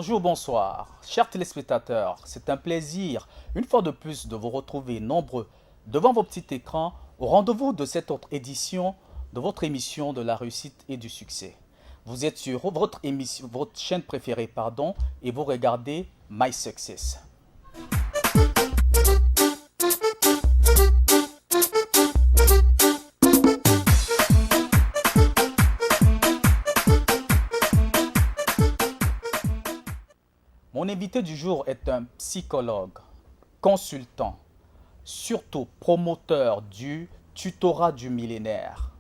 Bonjour, bonsoir, chers téléspectateurs, c'est un plaisir, une fois de plus, de vous retrouver nombreux devant vos petits écrans au rendez-vous de cette autre édition de votre émission de la réussite et du succès. Vous êtes sur votre émission, votre chaîne préférée, pardon, et vous regardez My Success. Mon invité du jour est un psychologue, consultant, surtout promoteur du tutorat du millénaire.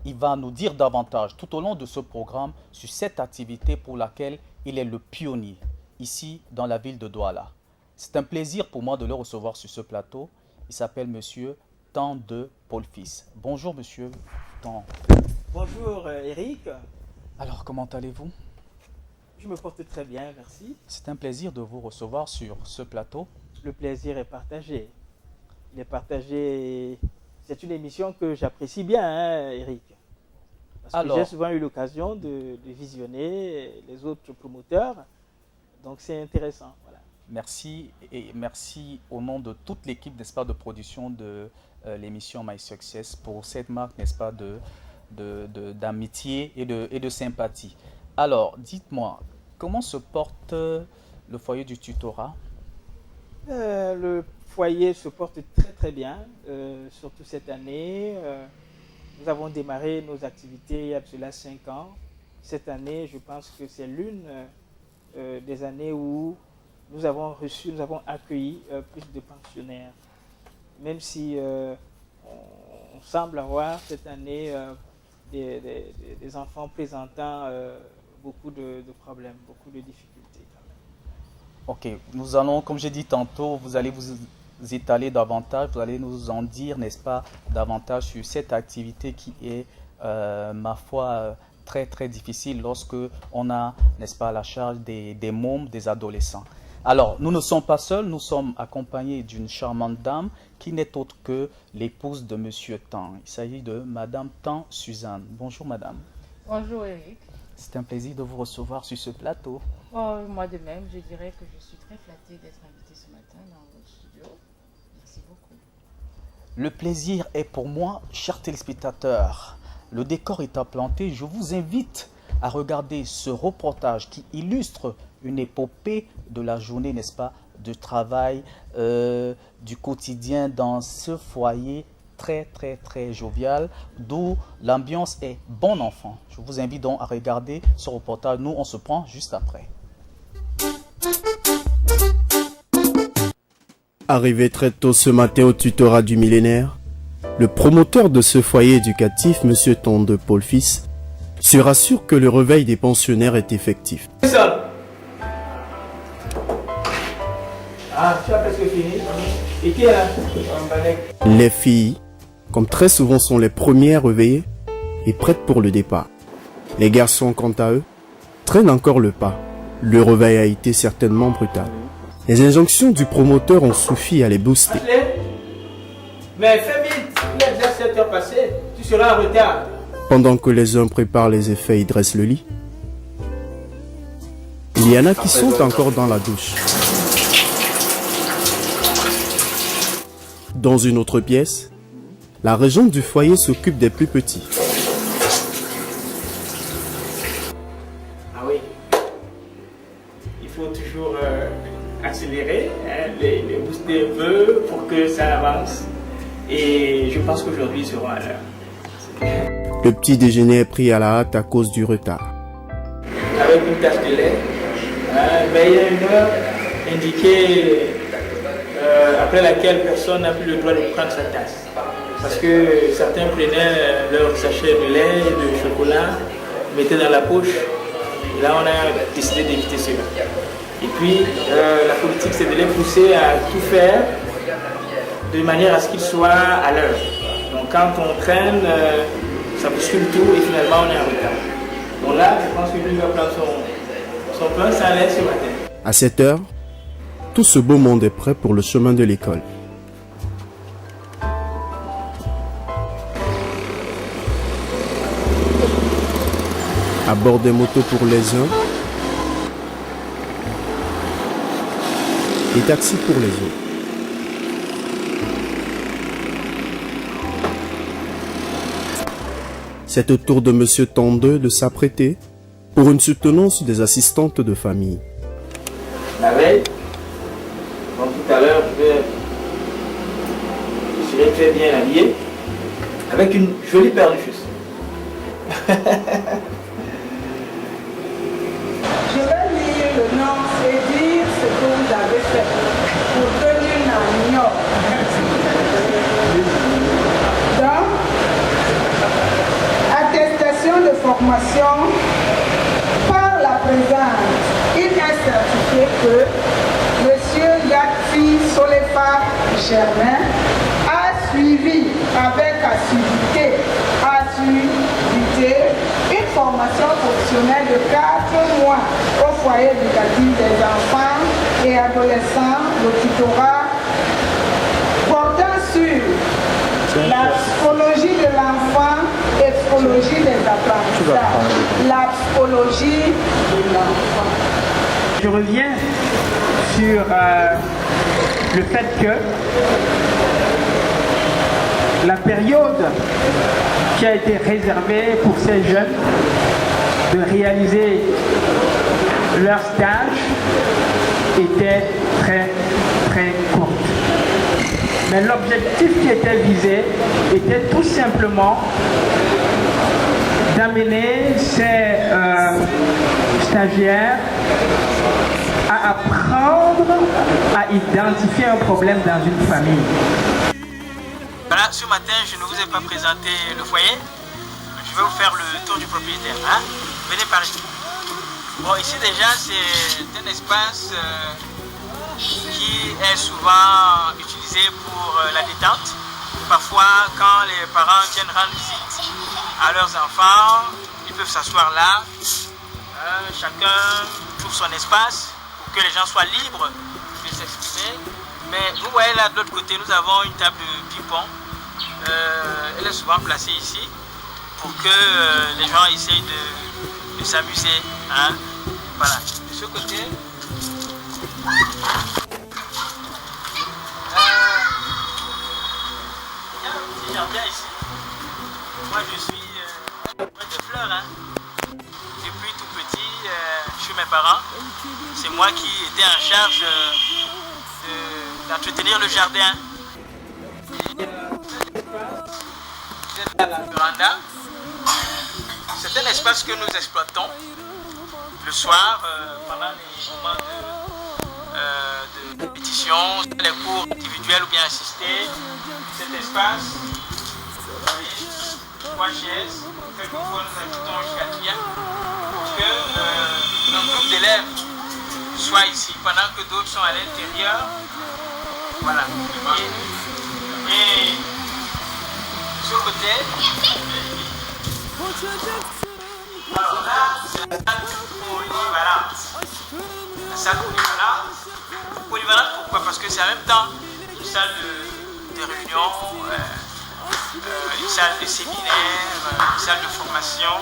Il va nous dire davantage tout au long de ce programme sur cette activité pour laquelle il est le pionnier ici dans la ville de Douala. C'est un plaisir pour moi de le recevoir sur ce plateau. Il s'appelle Monsieur Tan de Paul-Fils. Bonjour Monsieur Tan. Bonjour Eric. Alors comment allez-vous? Je me porte très bien, merci. C'est un plaisir de vous recevoir sur ce plateau. Le plaisir est partagé. Il est partagé. C'est une émission que j'apprécie bien, hein, Eric. Parce que j'ai souvent eu l'occasion de visionner les autres promoteurs. Donc c'est intéressant. Voilà. Merci et merci au nom de toute l'équipe, n'est-ce pas, de production de l'émission My Success pour cette marque, n'est-ce pas, d'amitié et de sympathie. Alors, dites-moi, comment se porte le foyer du tutorat? Le foyer se porte très très bien, surtout cette année. Nous avons démarré nos activités il y a de cela 5 ans. Cette année, je pense que c'est l'une des années où nous avons accueilli plus de pensionnaires. Même si on semble avoir cette année des enfants présentant beaucoup de problèmes, beaucoup de difficultés. Ok, nous allons, comme j'ai dit tantôt, vous allez vous étaler davantage, vous allez nous en dire, n'est-ce pas, davantage sur cette activité qui est, ma foi, très très difficile lorsque on a, n'est-ce pas, la charge des mômes, des adolescents. Alors, nous ne sommes pas seuls, nous sommes accompagnés d'une charmante dame qui n'est autre que l'épouse de Monsieur Tan. Il s'agit de Madame Tan Suzanne. Bonjour Madame. Bonjour Eric. C'est un plaisir de vous recevoir sur ce plateau. Oh, moi de même, je dirais que je suis très flattée d'être invitée ce matin dans votre studio. Merci beaucoup. Le plaisir est pour moi, chers téléspectateurs. Le décor est implanté. Je vous invite à regarder ce reportage qui illustre une épopée de la journée, n'est-ce pas, de travail, du quotidien dans ce foyer très très très jovial, d'où l'ambiance est bon enfant. Je vous invite donc à regarder ce reportage. Nous, on se prend juste après. Arrivé très tôt ce matin au tutorat du millénaire, le promoteur de ce foyer éducatif, M. Tan de Paul-Fils, se rassure que le réveil des pensionnaires est effectif. Ah, tu as presque fini. Et qui est là? Les filles, comme très souvent, sont les premières réveillées et prêtes pour le départ. Les garçons, quant à eux, traînent encore le pas. Le réveil a été certainement brutal. Les injonctions du promoteur ont suffi à les booster. Mais fais vite, il est déjà 7 heures passées, tu seras en retard. Pendant que les uns préparent les effets et dressent le lit, il y en a qui sont encore dans la douche. Dans une autre pièce, la régente du foyer s'occupe des plus petits. Ah oui, il faut toujours accélérer, hein, les booster un peu pour que ça avance. Et je pense qu'aujourd'hui ils seront à l'heure. Le petit déjeuner est pris à la hâte à cause du retard. Avec une tasse de lait, hein, mais il y a une heure indiquée après laquelle personne n'a plus le droit de prendre sa tasse. Parce que certains prenaient leur sachet de lait, de chocolat, mettaient dans la poche. Et là, on a décidé d'éviter cela. Et puis, la politique, c'est de les pousser à tout faire de manière à ce qu'ils soient à l'heure. Donc, quand on traîne, ça bouscule tout et finalement, on est en retard. Donc là, je pense que lui va prendre son pain sans lait ce matin. À 7 heures, tout ce beau monde est prêt pour le chemin de l'école. À bord des motos pour les uns, et taxi pour les autres. C'est au tour de Monsieur Tendeux de s'apprêter pour une soutenance des assistantes de famille. La veille, donc tout à l'heure, je serai très bien habillé, avec une jolie paire de chaussures. Je vais lire le nom et dire ce que vous avez fait pour tenir l'agneau. Donc, attestation de formation par la présente. Il est certifié que M. Yatsi Solefa Germain a suivi avec assiduité une formation professionnelle de 4 mois au foyer éducatif des enfants et adolescents de tutorat portant sur la psychologie de l'enfant et psychologie des apprentissages. La psychologie de l'enfant. Je reviens sur le fait que la période qui a été réservée pour ces jeunes de réaliser leur stage était très très courte. Mais l'objectif qui était visé était tout simplement d'amener ces stagiaires à apprendre à identifier un problème dans une famille. Voilà, ce matin, je ne vous ai pas présenté le foyer. Je vais vous faire le tour du propriétaire. Hein? Venez par ici. Bon, ici déjà, c'est un espace qui est souvent utilisé pour la détente. Parfois, quand les parents viennent rendre visite à leurs enfants, ils peuvent s'asseoir là. Chacun trouve son espace pour que les gens soient libres de s'exprimer. Mais vous voyez là de l'autre côté, nous avons une table de ping-pong. Elle est souvent placée ici pour que les gens essayent de s'amuser. Hein? Voilà. De ce côté, il y a un petit jardin ici. Moi je suis près de fleurs. Hein? Depuis tout petit, chez mes parents, c'est moi qui étais en charge d'entretenir le jardin. Vous êtes à la véranda. C'est un espace que nous exploitons le soir pendant les moments de compétition, les cours individuels ou bien assistés. Cet espace, vous voyez, 3 chaises, quelquefois nous invitons jusqu'à 4 pour que un groupe d'élèves soit ici pendant que d'autres sont à l'intérieur. Voilà. Et de ce côté, alors là, c'est la salle polyvalente. La salle polyvalente. Polyvalente pourquoi? Parce que c'est en même temps une salle de réunion, une salle de séminaire, une salle de formation,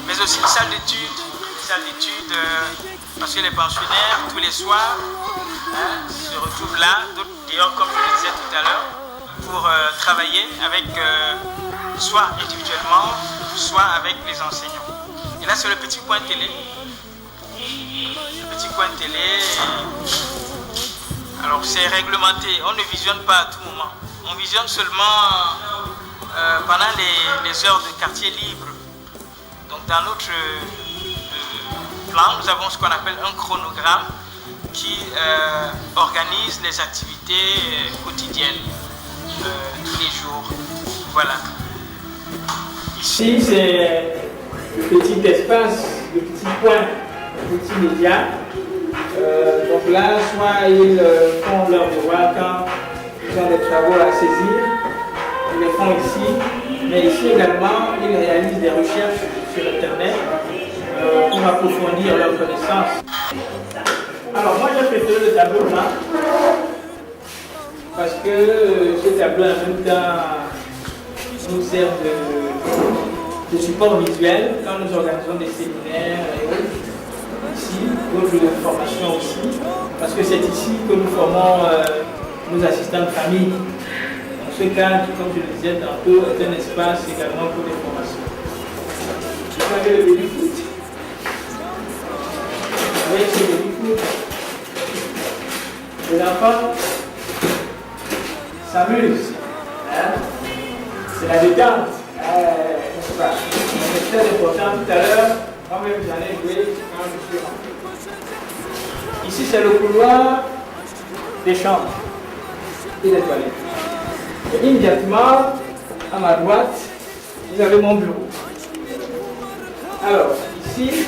mais aussi une salle d'études. Une salle d'études parce que les pensionnaires, tous les soirs, se retrouvent là, d'ailleurs comme je le disais tout à l'heure, pour travailler avec, soit individuellement, soit avec les enseignants. Et là c'est le petit coin télé. Le petit coin télé, alors c'est réglementé, on ne visionne pas à tout moment. On visionne seulement pendant les heures de quartier libre. Donc dans notre plan, nous avons ce qu'on appelle un chronogramme qui organise les activités quotidiennes tous les jours. Voilà. Ici, c'est le petit espace, le petit coin, le petit média. Donc là, soit ils font leur devoir quand ils ont des travaux à saisir, ils les font ici. Mais ici également, ils réalisent des recherches sur Internet pour approfondir leurs connaissances. Alors moi, j'ai préféré le tableau blanc parce que ce tableau en même temps nous sert de support visuel quand nous organisons des séminaires et autres ici. d'autres formations aussi, parce que c'est ici que nous formons nos assistants de famille. Donc ce cadre, comme je le disais tantôt, est un espace également pour des formations. Vous avez le baby foot. Vous voyez ce baby foot. Les enfants s'amusent. Hein? C'est la détente. N'est-ce pas? C'est très important. Tout à l'heure, moi-même j'en ai joué quand je suis rentré. Ici, c'est le couloir des chambres et des toilettes. Et immédiatement, à ma droite, vous avez mon bureau. Alors, ici,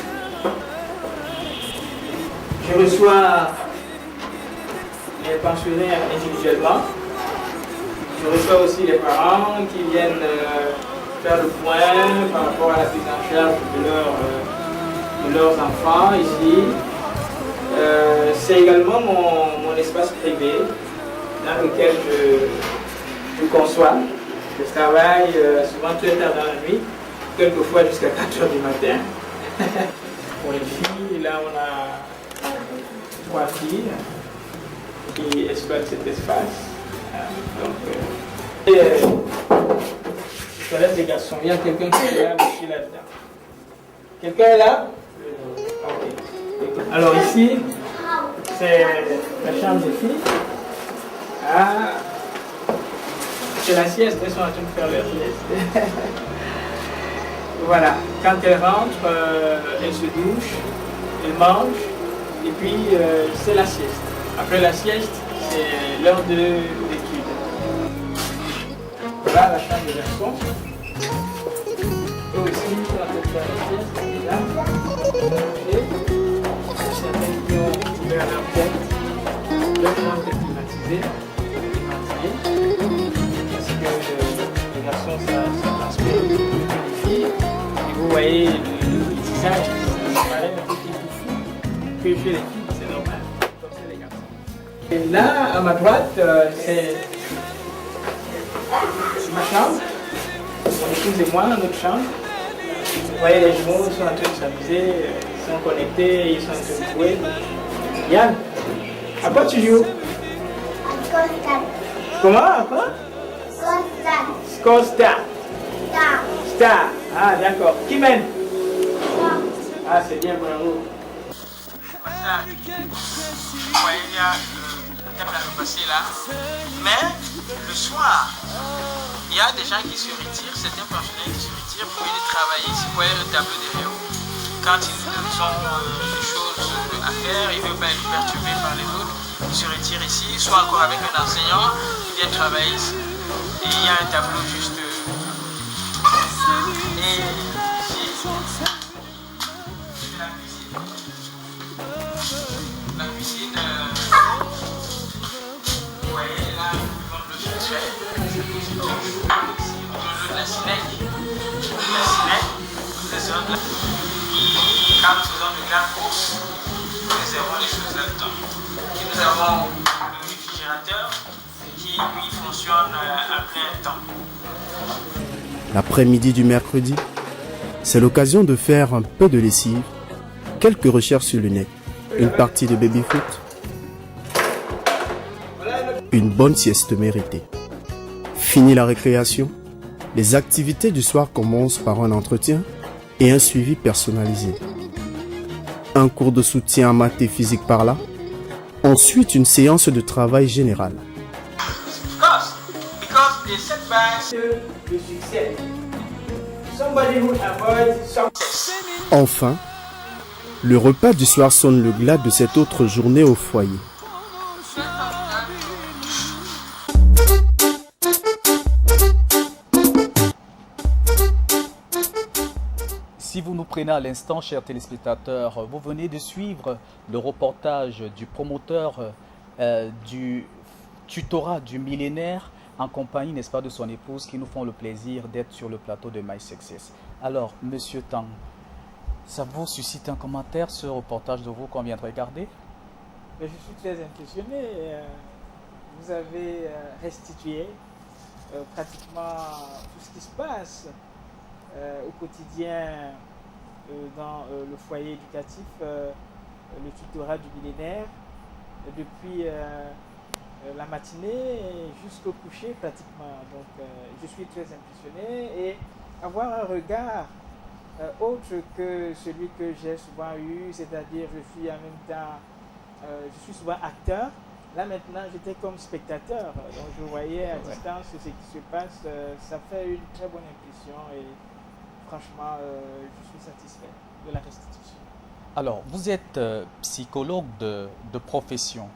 je reçois les pensionnaires individuellement. Je reçois aussi les parents qui viennent faire le point par rapport à la prise en charge de leurs enfants ici. C'est également mon espace privé dans lequel je conçois. Je travaille souvent très tard dans la nuit, quelquefois jusqu'à 4 h du matin. Pour les filles, là on a 3 filles qui exploitent cet espace. Donc, je laisse les garçons. Il y a quelqu'un qui est là, aussi là-dedans. Quelqu'un est là? Ok. Alors ici, c'est la chambre des filles. Ah, c'est la sieste, elles sont en train de faire leur sieste. Voilà, quand elles rentrent, elles se douchent, elles mangent, et puis c'est la sieste. Après la sieste, c'est l'heure d'études. Voilà la chambre des garçons. Eux aussi, ils sont en train de faire la sieste, déjà. Certains qui ont ouvert leur tête, leur chambre est climatisée. Parce que les garçons, ça transpire les filles. Et vous voyez le visage, ça paraît un peu tout que chez les filles, c'est normal, comme c'est les garçons. Et là, à ma droite, c'est ma chambre. Mon épouse et moi, notre chambre. Vous voyez les jumeaux, ils sont en train de s'amuser, ils sont connectés, ils sont en train de jouer. Yann, à quoi tu joues? Comment? À quoi? Score Star. Star. Ah, d'accord. Qui mène? Ah, c'est bien, bravo. Vous voyez, il y a le thème à passer là. Mais le soir, il y a des gens qui se retirent, certains pensionnaires qui se retirent pour aller travailler. Si vous voyez le tableau derrière vous, quand ils ont des choses à faire, ils ne veulent pas être perturbés par les autres. Ils se retirent ici, soit encore avec un enseignant qui vient travailler ici. Et il y a un tableau juste. Et ici, c'est la cuisine. La cuisine, vous voyez là, le succès. Ici, on donne la Cinec. La Cinec, nous réservons de la. Quand nous faisons de grandes courses, nous réservons les choses là-dedans. Et nous avons le réfrigérateur qui, lui, fonctionne à plein temps. L'après-midi du mercredi, c'est l'occasion de faire un peu de lessive, quelques recherches sur le net, une partie de baby-foot, une bonne sieste méritée. Fini la récréation, les activités du soir commencent par un entretien et un suivi personnalisé. Un cours de soutien en maths et physique par là, ensuite une séance de travail général. Because they set back le succès. Somebody who avoids success. Enfin, le repas du soir sonne le glas de cette autre journée au foyer. Si vous nous prenez à l'instant, chers téléspectateurs, vous venez de suivre le reportage du promoteur du tutorat du millénaire en compagnie, n'est-ce pas, de son épouse qui nous font le plaisir d'être sur le plateau de My Success. Alors, Monsieur Tang, ça vous suscite un commentaire, ce reportage de vous qu'on vient de regarder? Je suis très impressionné. Vous avez restitué pratiquement tout ce qui se passe au quotidien dans le foyer éducatif le tutorat du millénaire depuis la matinée jusqu'au coucher pratiquement. Donc je suis très impressionné et avoir un regard autre que celui que j'ai souvent eu, c'est-à-dire je suis en même temps, je suis souvent acteur. Là maintenant j'étais comme spectateur, donc je voyais à distance ce qui se passe, ça fait une très bonne impression et franchement je suis satisfait de la restitution. Alors, vous êtes psychologue de profession.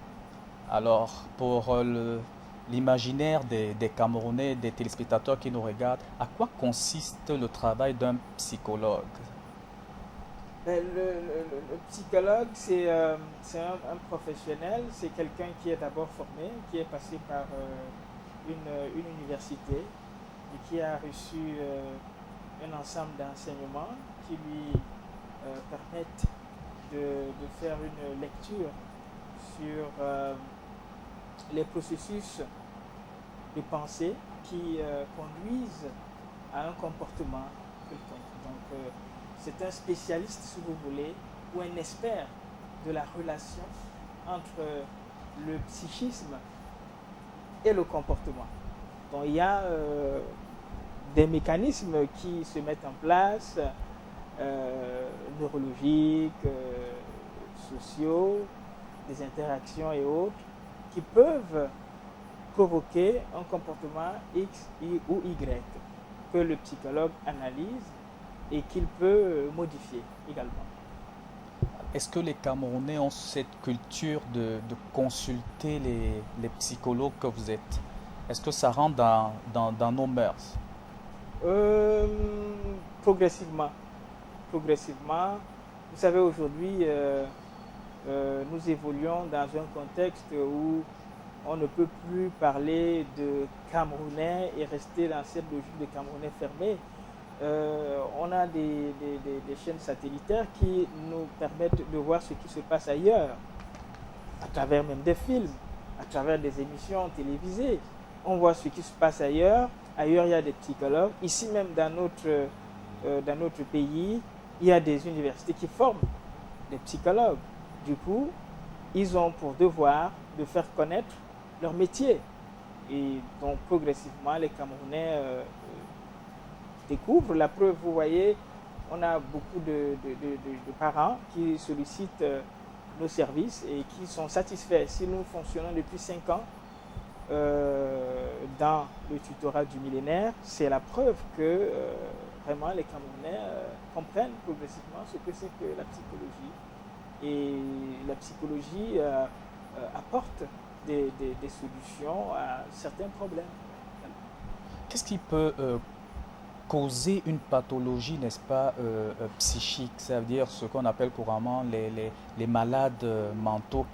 Alors, pour l'imaginaire des Camerounais, des téléspectateurs qui nous regardent, à quoi consiste le travail d'un psychologue? Le psychologue, c'est un professionnel, c'est quelqu'un qui est d'abord formé, qui est passé par une université et qui a reçu un ensemble d'enseignements qui lui permettent de faire une lecture sur les processus de pensée qui conduisent à un comportement quelconque. Donc, c'est un spécialiste, si vous voulez, ou un expert de la relation entre le psychisme et le comportement. Donc, il y a des mécanismes qui se mettent en place, neurologiques, sociaux, des interactions et autres, qui peuvent provoquer un comportement X ou Y que le psychologue analyse et qu'il peut modifier également. Est-ce que les Camerounais ont cette culture de consulter les psychologues que vous êtes? Est-ce que ça rentre dans nos mœurs? Progressivement. Vous savez, aujourd'hui, nous évoluons dans un contexte où on ne peut plus parler de Camerounais et rester dans cette logique de Camerounais fermés. On a des chaînes satellitaires qui nous permettent de voir ce qui se passe ailleurs, à travers même des films, à travers des émissions télévisées. On voit ce qui se passe ailleurs. Ailleurs, il y a des psychologues. Ici même, dans notre pays, il y a des universités qui forment des psychologues. Du coup, ils ont pour devoir de faire connaître leur métier. Et donc, progressivement, les Camerounais découvrent. La preuve, vous voyez, on a beaucoup de parents qui sollicitent nos services et qui sont satisfaits. Si nous fonctionnons depuis 5 ans dans le tutorat du millénaire, c'est la preuve que vraiment les Camerounais comprennent progressivement ce que c'est que la psychologie. Et la psychologie apporte des solutions à certains problèmes. Qu'est-ce qui peut causer une pathologie, n'est-ce pas, psychique? Ça veut dire ce qu'on appelle couramment les malades mentaux.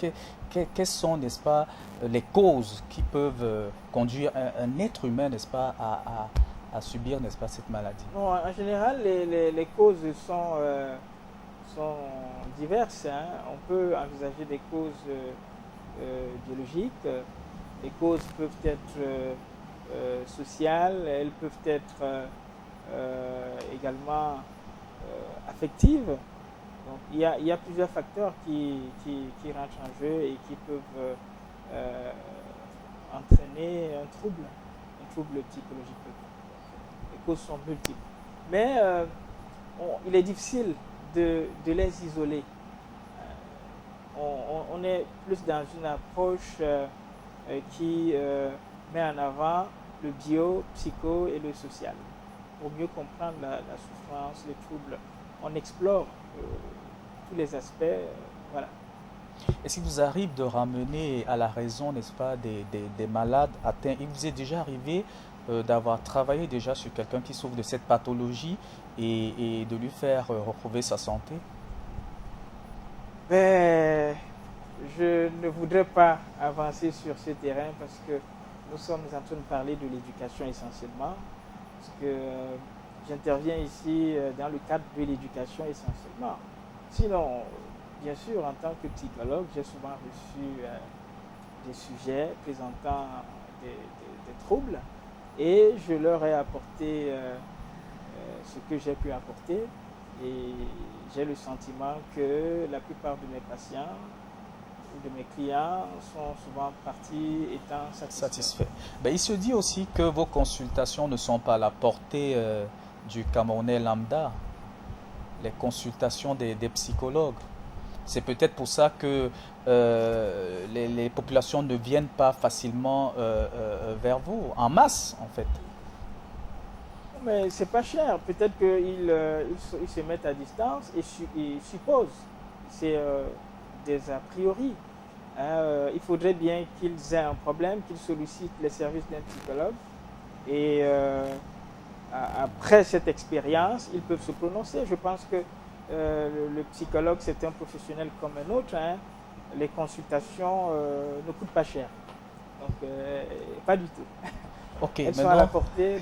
Quelles sont, n'est-ce pas, les causes qui peuvent conduire un être humain, n'est-ce pas, à subir, n'est-ce pas, cette maladie? Bon, en général, les causes sont diverses. On peut envisager des causes biologiques. Les causes peuvent être sociales, elles peuvent être également affectives. Donc, il y a plusieurs facteurs qui rentrent en jeu et qui peuvent entraîner un trouble psychologique. Les causes sont multiples. Mais il est difficile de les isoler. On est plus dans une approche qui met en avant le bio, psycho et le social. Pour mieux comprendre la souffrance, les troubles, on explore tous les aspects. Voilà. Est-ce qu'il vous arrive de ramener à la raison, n'est-ce pas, des malades atteints? Il vous est déjà arrivé d'avoir travaillé déjà sur quelqu'un qui souffre de cette pathologie et de lui faire retrouver sa santé? Ben, je ne voudrais pas avancer sur ce terrain parce que nous sommes en train de parler de l'éducation essentiellement. Parce que j'interviens ici dans le cadre de l'éducation essentiellement. Sinon, bien sûr, en tant que psychologue, j'ai souvent reçu des sujets présentant des troubles et je leur ai apporté ce que j'ai pu apporter. Et j'ai le sentiment que la plupart de mes patients ou de mes clients sont souvent partis étant satisfaits. Ben, il se dit aussi que vos consultations ne sont pas à la portée du Camerounais lambda, les consultations des psychologues. C'est peut-être pour ça que les populations ne viennent pas facilement vers vous, en masse en fait. Mais c'est pas cher. Peut-être qu'ils ils se mettent à distance et ils supposent. C'est des a priori. Il faudrait bien qu'ils aient un problème, qu'ils sollicitent les services d'un psychologue. Et après cette expérience, ils peuvent se prononcer. Je pense que le psychologue, c'est un professionnel comme un autre. Les consultations ne coûtent pas cher. Donc, pas du tout. Okay, elles sont à la portée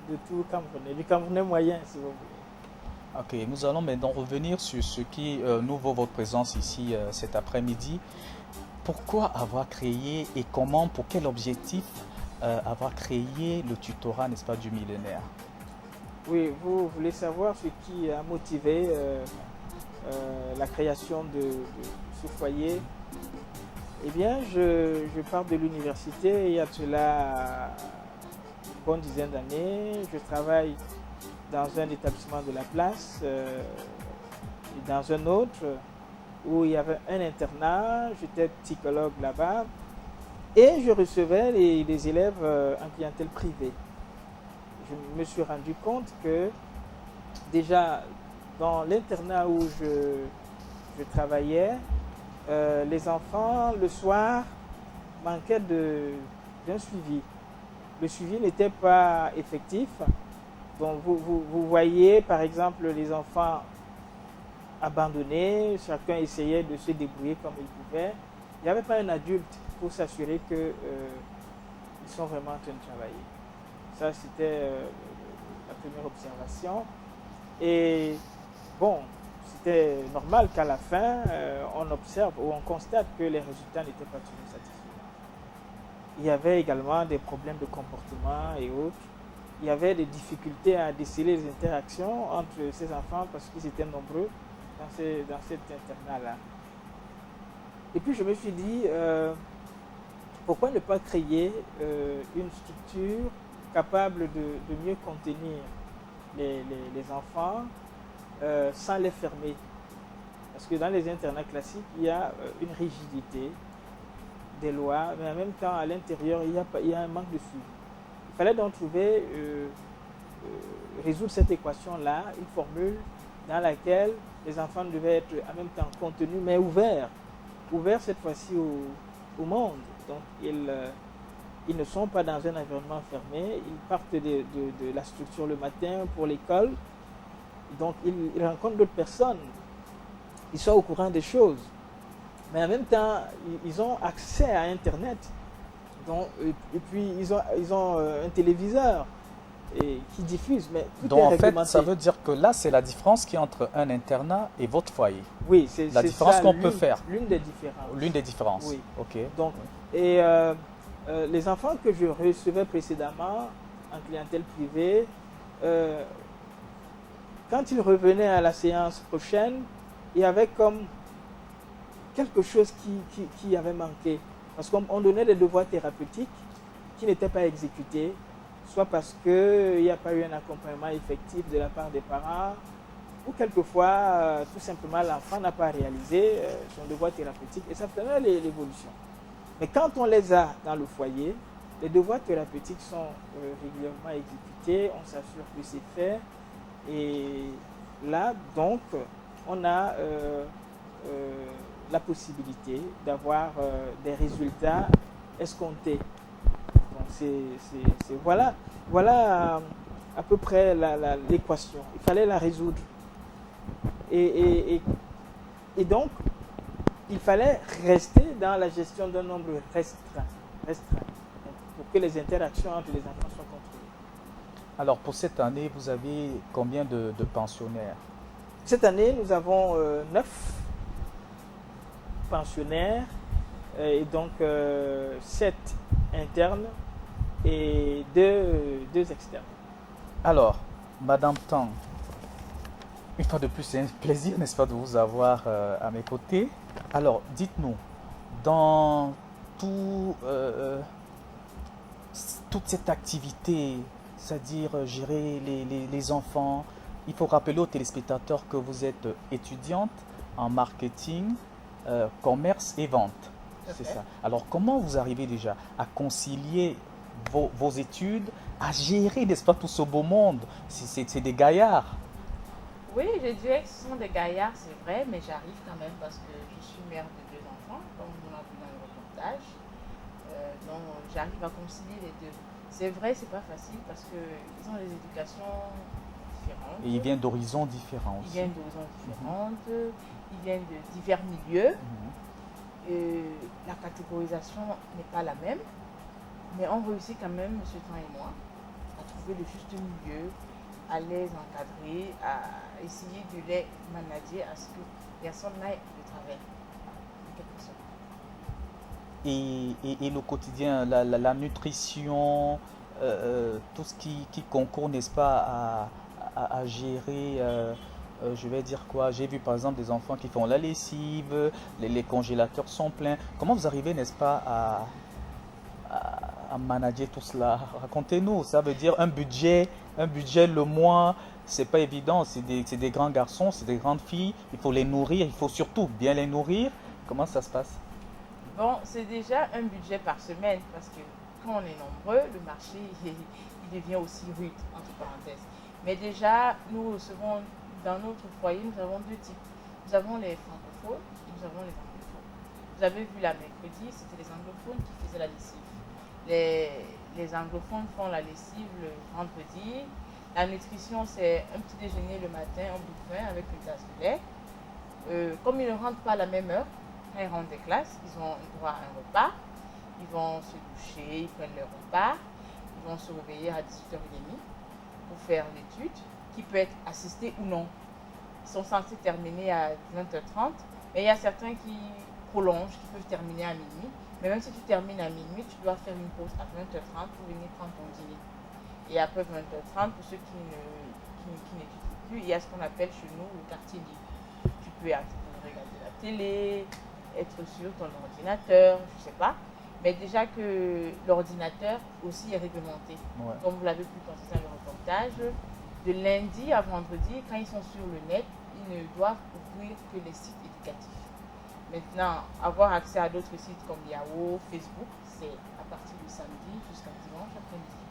de tout Camerounais, du Camerounais moyen, si vous voulez. Ok, nous allons maintenant revenir sur ce qui nous vaut votre présence ici cet après-midi. Pourquoi avoir créé et comment, pour quel objectif avoir créé le tutorat, n'est-ce pas, du millénaire? Oui, vous voulez savoir ce qui a motivé la création de ce foyer? Eh bien, je pars de l'université, il y a de cela une bonne dizaine d'années. Je travaille dans un établissement de la place et dans un autre où il y avait un internat. J'étais psychologue là-bas et je recevais les élèves en clientèle privée. Je me suis rendu compte que déjà dans l'internat où je travaillais, les enfants, le soir, manquaient d'un suivi. Le suivi n'était pas effectif. Donc vous voyez par exemple les enfants abandonnés, chacun essayait de se débrouiller comme il pouvait. Il n'y avait pas un adulte pour s'assurer qu'ils sont vraiment en train de travailler. Ça, c'était la première observation. Et bon, c'était normal qu'à la fin, on observe ou on constate que les résultats n'étaient pas toujours satisfaisants. Il y avait également des problèmes de comportement et autres. Il y avait des difficultés à déceler les interactions entre ces enfants parce qu'ils étaient nombreux dans cet internat-là. Et puis je me suis dit, pourquoi ne pas créer une structure capable de mieux contenir les enfants sans les fermer. Parce que dans les internats classiques, il y a une rigidité des lois, mais en même temps, à l'intérieur, il y a un manque de suivi. Il fallait donc trouver, résoudre cette équation-là, une formule dans laquelle les enfants devaient être en même temps contenus, mais ouverts cette fois-ci au monde. Donc, ils ne sont pas dans un environnement fermé, ils partent de la structure le matin pour l'école, donc ils rencontrent d'autres personnes, ils sont au courant des choses, mais en même temps, ils ont accès à Internet, donc, et puis ils ont un téléviseur qui diffuse, mais tout donc est en réglementé. fait, ça veut dire que là, c'est la différence qui est entre un internat et votre foyer. Oui, c'est la différence qu'on peut faire. L'une des différences. L'une des différences. Oui. Ok. Donc, et les enfants que je recevais précédemment en clientèle privée, quand ils revenaient à la séance prochaine, il y avait comme quelque chose qui avait manqué. Parce qu'on donnait des devoirs thérapeutiques qui n'étaient pas exécutés, soit parce qu'il n'y a pas eu un accompagnement effectif de la part des parents, ou quelquefois, tout simplement, l'enfant n'a pas réalisé son devoir thérapeutique et ça freinait l'évolution. Mais quand on les a dans le foyer, les devoirs thérapeutiques sont régulièrement exécutés, on s'assure que c'est fait. Et là, donc, on a la possibilité d'avoir des résultats escomptés. Donc, voilà à peu près l'équation. Il fallait la résoudre. Et donc, il fallait rester dans la gestion d'un nombre restreint pour que les interactions entre les enfants soient contrôlées. Alors, pour cette année, vous avez combien de pensionnaires? Cette année, nous avons 9 pensionnaires, et donc 7 internes et 2 externes. Alors, Madame Tang, Une fois de plus, c'est un plaisir, n'est-ce pas, de vous avoir à mes côtés. Alors, dites-nous, dans toute cette activité, c'est-à-dire gérer les enfants, il faut rappeler aux téléspectateurs que vous êtes étudiante en marketing, commerce et vente. C'est ça. Alors, comment vous arrivez déjà à concilier vos études, à gérer, n'est-ce pas, tout ce beau monde? C'est des gaillards. Oui, je dirais que ce sont des gaillards, c'est vrai, mais j'arrive quand même parce que je suis mère de 2 enfants, comme on l'a vu dans le reportage. Donc, j'arrive à concilier les deux. C'est vrai, c'est pas facile parce qu'ils ont des éducations différentes. Et ils viennent d'horizons différents aussi. Ils viennent d'horizons différentes, ils viennent de divers milieux. La catégorisation n'est pas la même, mais on réussit quand même, M. Tan et moi, à trouver le juste milieu, à les encadrer, à essayer de les manager à ce que personne n'aille de travers. Et le quotidien, la nutrition, tout ce qui concourt, n'est-ce pas, à gérer, je vais dire quoi, j'ai vu par exemple des enfants qui font la lessive, les congélateurs sont pleins. Comment vous arrivez, n'est-ce pas, à manager tout cela? Racontez-nous, ça veut dire un budget le mois, c'est pas évident, c'est des grands garçons, c'est des grandes filles, il faut les nourrir, il faut surtout bien les nourrir. Comment ça se passe? Bon, c'est déjà un budget par semaine parce que quand on est nombreux, le marché il devient aussi rude, entre parenthèses. Mais déjà, nous recevons dans notre foyer, nous avons 2 types. Nous avons les francophones et nous avons les anglophones. Vous avez vu la mercredi, c'était les anglophones qui faisaient la lessive. Les anglophones font la lessive le vendredi. La nutrition, c'est un petit déjeuner le matin, un bout de pain avec une tasse de lait. Comme ils ne rentrent pas à la même heure, quand ils rentrent des classes, ils ont droit à un repas. Ils vont se doucher, ils prennent leur repas. Ils vont se réveiller à 18h30 pour faire l'étude, qui peut être assistée ou non. Ils sont censés terminer à 20h30, mais il y a certains qui prolongent, qui peuvent terminer à minuit. Mais même si tu termines à minuit, tu dois faire une pause à 20h30 pour venir prendre ton dîner. Et après 20h30, pour ceux qui n'étudient plus, il y a ce qu'on appelle chez nous le quartier libre. Tu peux regarder la télé, être sur ton ordinateur, je ne sais pas. Mais déjà que l'ordinateur aussi est réglementé. Ouais. Comme vous l'avez pu constater dans le reportage, de lundi à vendredi, quand ils sont sur le net, ils ne doivent ouvrir que les sites éducatifs. Maintenant, avoir accès à d'autres sites comme Yahoo, Facebook, c'est à partir du samedi jusqu'à dimanche après-midi.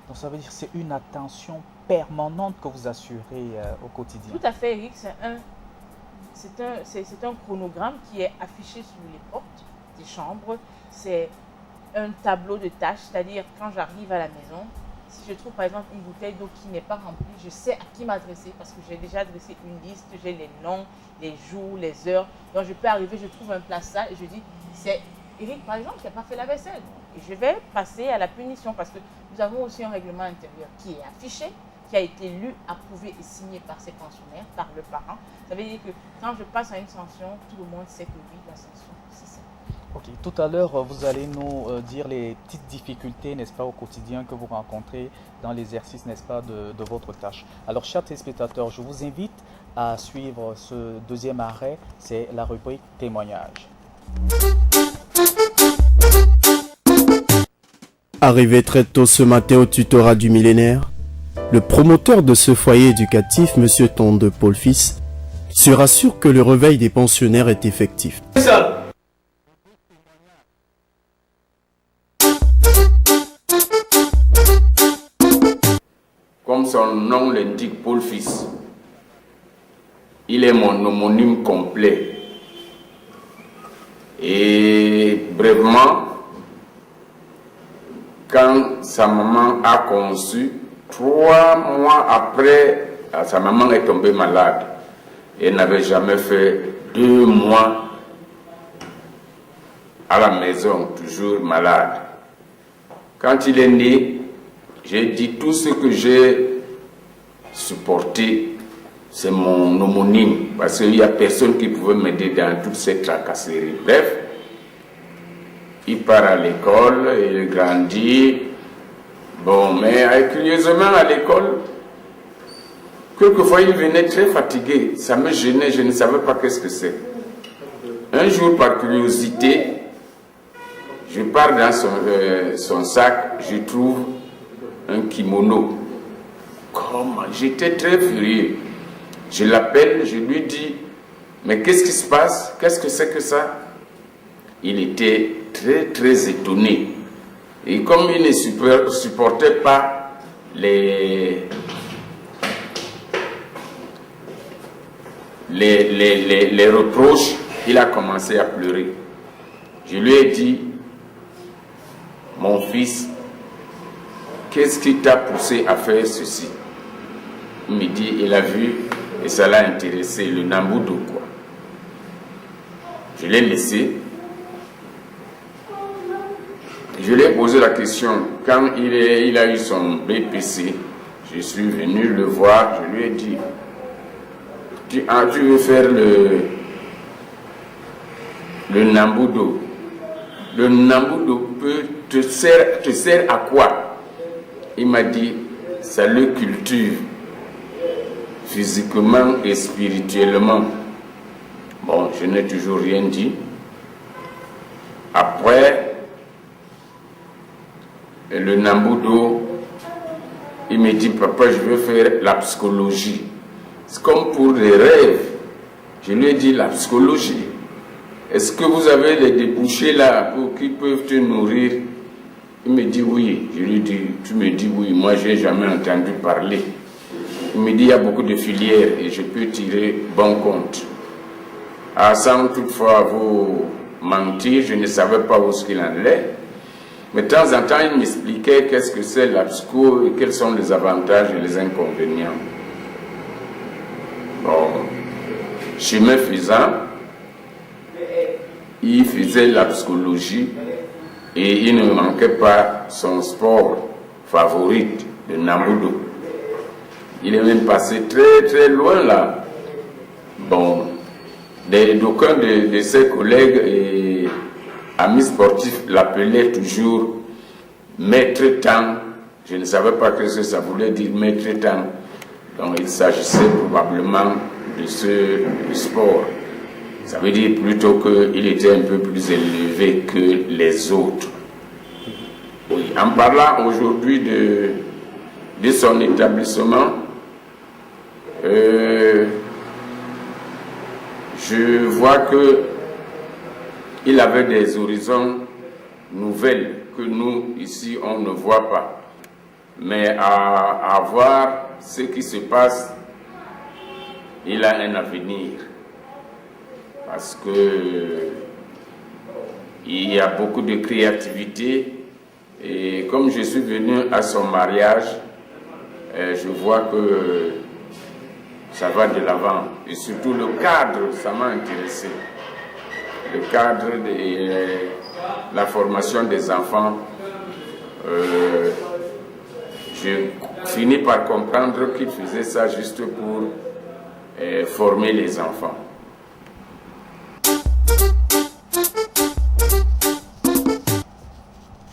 Donc ça veut dire que c'est une attention permanente que vous assurez au quotidien. Tout à fait, Eric. C'est un chronogramme qui est affiché sur les portes des chambres. C'est un tableau de tâches, c'est-à-dire quand j'arrive à la maison, si je trouve par exemple une bouteille d'eau qui n'est pas remplie, je sais à qui m'adresser parce que j'ai déjà dressé une liste, j'ai les noms, les jours, les heures. Donc je peux arriver, je trouve un plat sale et je dis, c'est Eric par exemple qui n'a pas fait la vaisselle. Et je vais passer à la punition parce que nous avons aussi un règlement intérieur qui est affiché, qui a été lu, approuvé et signé par ses pensionnaires, par le parent. Ça veut dire que quand je passe à une sanction, tout le monde sait que oui, la sanction, c'est ça. Ok, tout à l'heure, vous allez nous dire les petites difficultés, n'est-ce pas, au quotidien que vous rencontrez dans l'exercice, n'est-ce pas, de votre tâche. Alors, chers téléspectateurs, je vous invite à suivre ce deuxième arrêt, c'est la rubrique témoignage. Arrivé très tôt ce matin au tutorat du millénaire, le promoteur de ce foyer éducatif, M. Tonde Paul Fils, se rassure que le réveil des pensionnaires est effectif. Comme son nom l'indique, Paul Fils, il est mon homonyme complet. Et brièvement, quand sa maman a conçu, 3 mois après, sa maman est tombée malade. Elle n'avait jamais fait 2 mois à la maison, toujours malade. Quand il est né, j'ai dit tout ce que j'ai supporté, c'est mon homonyme, parce qu'il n'y a personne qui pouvait m'aider dans toutes ces tracasseries. Bref, il part à l'école, il grandit. Bon, mais curieusement à l'école, Quelquefois, il venait très fatigué. Ça me gênait, je ne savais pas qu'est-ce que c'est. Un jour, par curiosité, je pars dans son sac, je trouve un kimono. Comment? J'étais très furieux. Je l'appelle, je lui dis, mais qu'est-ce qui se passe? Qu'est-ce que c'est que ça? Il était très, très étonné. Et comme il ne supportait pas les reproches, il a commencé à pleurer. Je lui ai dit, mon fils, qu'est-ce qui t'a poussé à faire ceci? Il me dit, il a vu et ça l'a intéressé, le Nambudo quoi. Je l'ai laissé. Je lui ai posé la question, quand il a eu son BPC, je suis venu le voir, je lui ai dit, tu veux faire le Nambudo. Le Nambudo te sert à quoi? Il m'a dit, ça le cultive physiquement et spirituellement. Bon, je n'ai toujours rien dit. Après, le Nambudo, il me dit, papa, je veux faire la psychologie. C'est comme pour les rêves. Je lui ai dit, la psychologie, est-ce que vous avez les débouchés là pour qu'ils peuvent te nourrir? Il me dit oui. Je lui dis, tu me dis oui, moi je n'ai jamais entendu parler. Il me dit, il y a beaucoup de filières et je peux tirer bon compte. Sans toutefois vous mentir, je ne savais pas où ce qu'il en est. Mais de temps en temps, il m'expliquait qu'est-ce que c'est la psycho et quels sont les avantages et les inconvénients. Bon, chemin faisant, il faisait la psychologie et il ne manquait pas son sport favori, le Nambudo. Il est même passé très très loin là. Bon, d'aucuns de ses collègues et amis sportifs l'appelaient toujours maître temps. Je ne savais pas ce que ça voulait dire maître temps. Donc il s'agissait probablement de ce sport. Ça veut dire plutôt qu'il était un peu plus élevé que les autres. Oui, en parlant aujourd'hui de son établissement, je vois qu'il avait des horizons nouvelles que nous, ici, on ne voit pas. Mais à voir ce qui se passe, il a un avenir. Parce que il y a beaucoup de créativité. Et comme je suis venu à son mariage, je vois que ça va de l'avant. Et surtout le cadre, ça m'a intéressé. Le cadre de la formation des enfants, je finis par comprendre qu'il faisait ça juste pour former les enfants.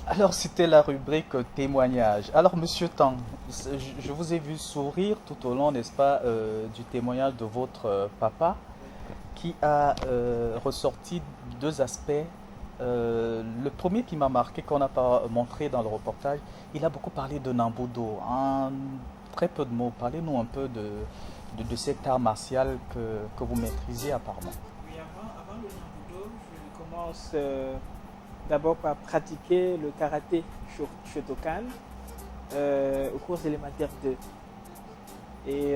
Alors, c'était la rubrique témoignage. Alors, Monsieur Tang, je vous ai vu sourire tout au long, n'est-ce pas, du témoignage de votre papa, qui a ressorti deux aspects. Le premier qui m'a marqué, qu'on n'a pas montré dans le reportage, il a beaucoup parlé de Nambudo. En très peu de mots, parlez-nous un peu de cet art martial que vous maîtrisez apparemment. Oui, avant le Nambudo, je commence d'abord par pratiquer le karaté Shotokan au cours élémentaire 2. Et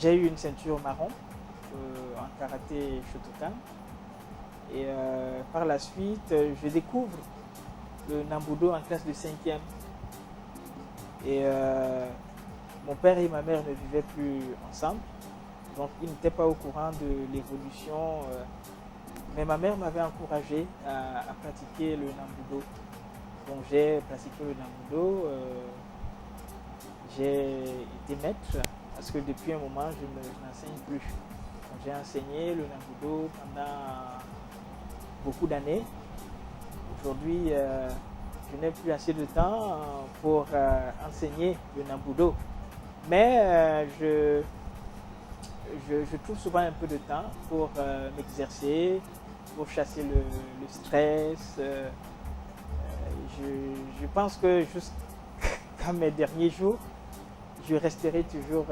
j'ai eu une ceinture marron en karaté Shotokan. Et par la suite, je découvre le Nambudo en classe de 5e. Et mon père et ma mère ne vivaient plus ensemble, donc ils n'étaient pas au courant de l'évolution. Mais ma mère m'avait encouragé à pratiquer le Nambudo. Donc j'ai pratiqué le Nambudo, j'ai été maître, parce que depuis un moment je n'enseigne plus. Donc j'ai enseigné le Nambudo pendant beaucoup d'années. Aujourd'hui, je n'ai plus assez de temps pour enseigner le Nambudo. Mais je trouve souvent un peu de temps pour m'exercer, pour chasser le stress. Je pense que jusqu'à mes derniers jours, je resterai toujours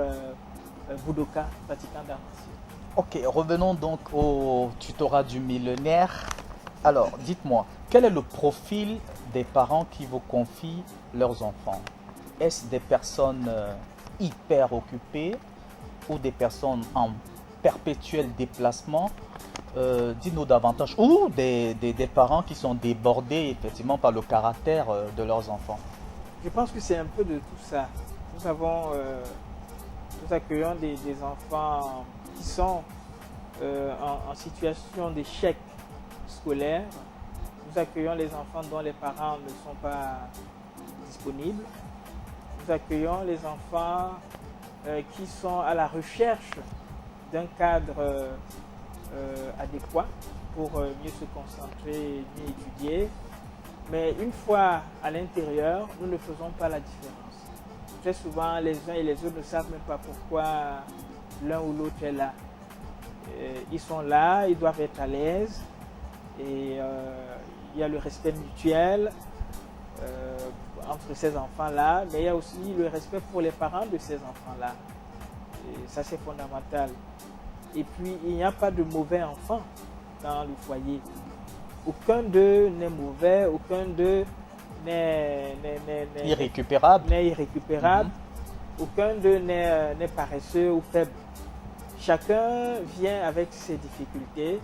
Budoka, pratiquant d'arts martiaux. Ok, revenons donc au tutorat du millénaire. Alors, dites-moi, quel est le profil des parents qui vous confient leurs enfants? Est-ce des personnes hyper occupées ou des personnes en perpétuel déplacement? Dites-nous davantage. Ou des parents qui sont débordés effectivement par le caractère de leurs enfants. Je pense que c'est un peu de tout ça. Nous accueillons des enfants qui sont en situation d'échec scolaire. Nous accueillons les enfants dont les parents ne sont pas disponibles. Nous accueillons les enfants qui sont à la recherche d'un cadre adéquat pour mieux se concentrer, mieux étudier. Mais une fois à l'intérieur, nous ne faisons pas la différence. Très souvent, les uns et les autres ne savent même pas pourquoi l'un ou l'autre est là. Ils sont là, ils doivent être à l'aise et il y a le respect mutuel entre ces enfants-là, mais il y a aussi le respect pour les parents de ces enfants-là. Et ça, c'est fondamental. Et puis, il n'y a pas de mauvais enfants dans le foyer. Aucun d'eux n'est mauvais, aucun d'eux n'est irrécupérable. Aucun d'eux n'est paresseux ou faible. Chacun vient avec ses difficultés